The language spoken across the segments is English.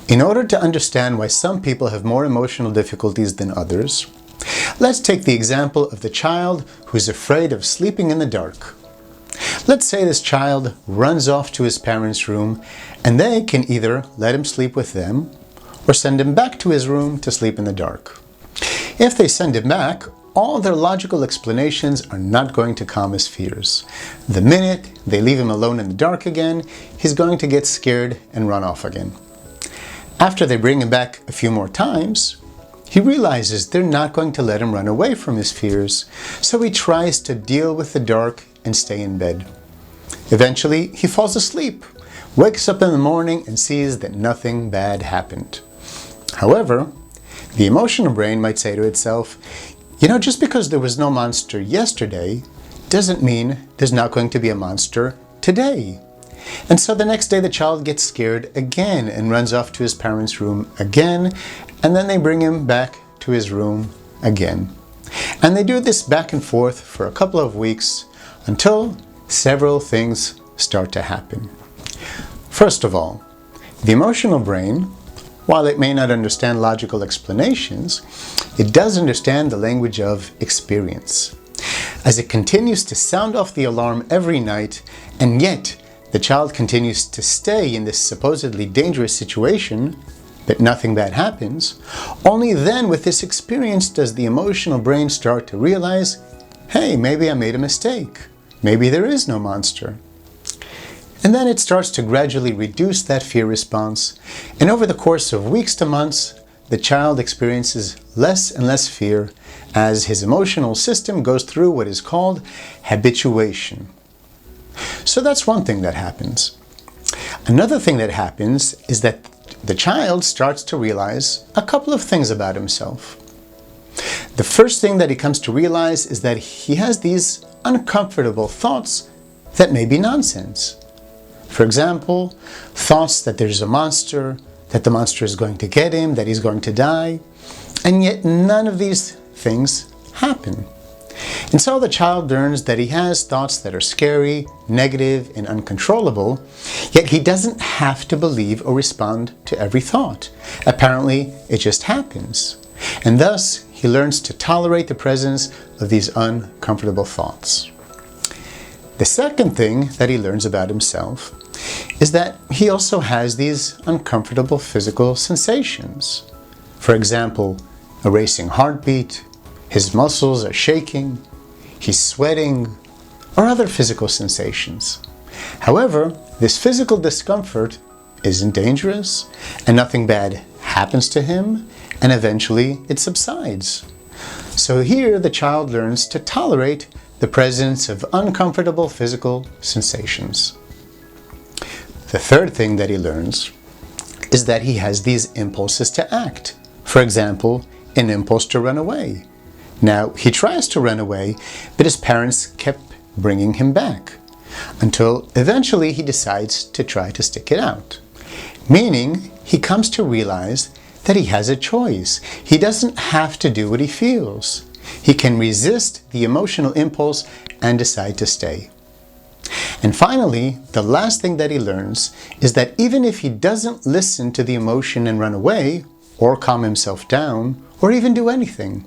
In order to understand why some people have more emotional difficulties than others, let's take the example of the child who's afraid of sleeping in the dark. Let's say this child runs off to his parents' room and they can either let him sleep with them or send him back to his room to sleep in the dark. If they send him back, all their logical explanations are not going to calm his fears. The minute they leave him alone in the dark again, he's going to get scared and run off again. After they bring him back a few more times, he realizes they're not going to let him run away from his fears, so he tries to deal with the dark and stay in bed. Eventually, he falls asleep, wakes up in the morning and sees that nothing bad happened. However, the emotional brain might say to itself, just because there was no monster yesterday doesn't mean there's not going to be a monster today. And so the next day the child gets scared again and runs off to his parents' room again, and then they bring him back to his room again. And they do this back and forth for a couple of weeks until several things start to happen. First of all, the emotional brain, while it may not understand logical explanations, it does understand the language of experience. As it continues to sound off the alarm every night, and yet the child continues to stay in this supposedly dangerous situation, but nothing bad happens, only then with this experience does the emotional brain start to realize, hey, maybe I made a mistake. Maybe there is no monster. And then it starts to gradually reduce that fear response, and over the course of weeks to months, the child experiences less and less fear as his emotional system goes through what is called habituation. So that's one thing that happens. Another thing that happens is that the child starts to realize a couple of things about himself. The first thing that he comes to realize is that he has these uncomfortable thoughts that may be nonsense. For example, thoughts that there's a monster, that the monster is going to get him, that he's going to die, and yet none of these things happen. And so the child learns that he has thoughts that are scary, negative, and uncontrollable, yet he doesn't have to believe or respond to every thought. Apparently, it just happens. And thus, he learns to tolerate the presence of these uncomfortable thoughts. The second thing that he learns about himself is that he also has these uncomfortable physical sensations. For example, a racing heartbeat, his muscles are shaking, he's sweating, or other physical sensations. However, this physical discomfort isn't dangerous, and nothing bad happens to him, and eventually it subsides. So here the child learns to tolerate the presence of uncomfortable physical sensations. The third thing that he learns is that he has these impulses to act. For example, an impulse to run away. Now, he tries to run away, but his parents kept bringing him back, until eventually he decides to try to stick it out. Meaning, he comes to realize that he has a choice. He doesn't have to do what he feels. He can resist the emotional impulse and decide to stay. And finally, the last thing that he learns is that even if he doesn't listen to the emotion and run away, or calm himself down, or even do anything,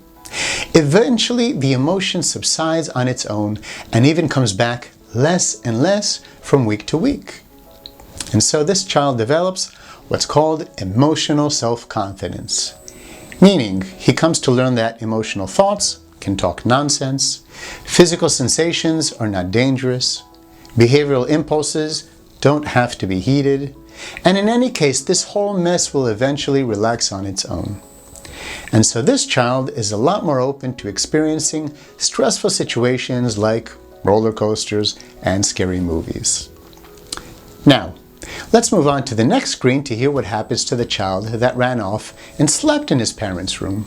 eventually the emotion subsides on its own and even comes back less and less from week to week. And so this child develops what's called emotional self-confidence, meaning he comes to learn that emotional thoughts can talk nonsense, physical sensations are not dangerous, behavioral impulses don't have to be heeded, and in any case, this whole mess will eventually relax on its own. And so this child is a lot more open to experiencing stressful situations like roller coasters and scary movies. Now, let's move on to the next screen to hear what happens to the child that ran off and slept in his parents' room.